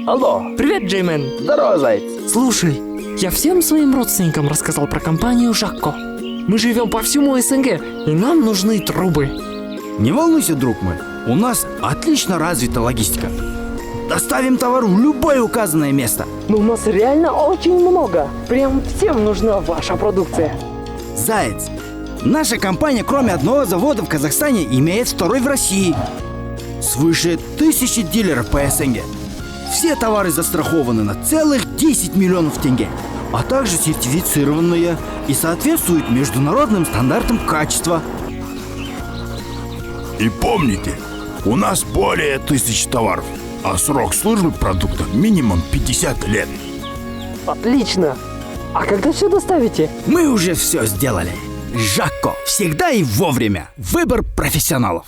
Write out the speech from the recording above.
Алло. Привет, Джеймен. Здорово, заяц. Слушай, я всем своим родственникам рассказал про компанию Жакко. Мы живем по всему СНГ, и нам нужны трубы. Не волнуйся, друг мой, у нас отлично развита логистика. Доставим товар в любое указанное место. Но у нас реально очень много. Прям всем нужна ваша продукция. Заяц, наша компания, кроме одного завода в Казахстане, имеет второй в России. Свыше 1000 дилеров по СНГ. Все товары застрахованы на целых 10 миллионов тенге, а также сертифицированные и соответствуют международным стандартам качества. И помните, у нас более 1000 товаров, а срок службы продукта минимум 50 лет. Отлично. А когда все доставите? Мы уже все сделали. Жакко, всегда и вовремя. Выбор профессионалов.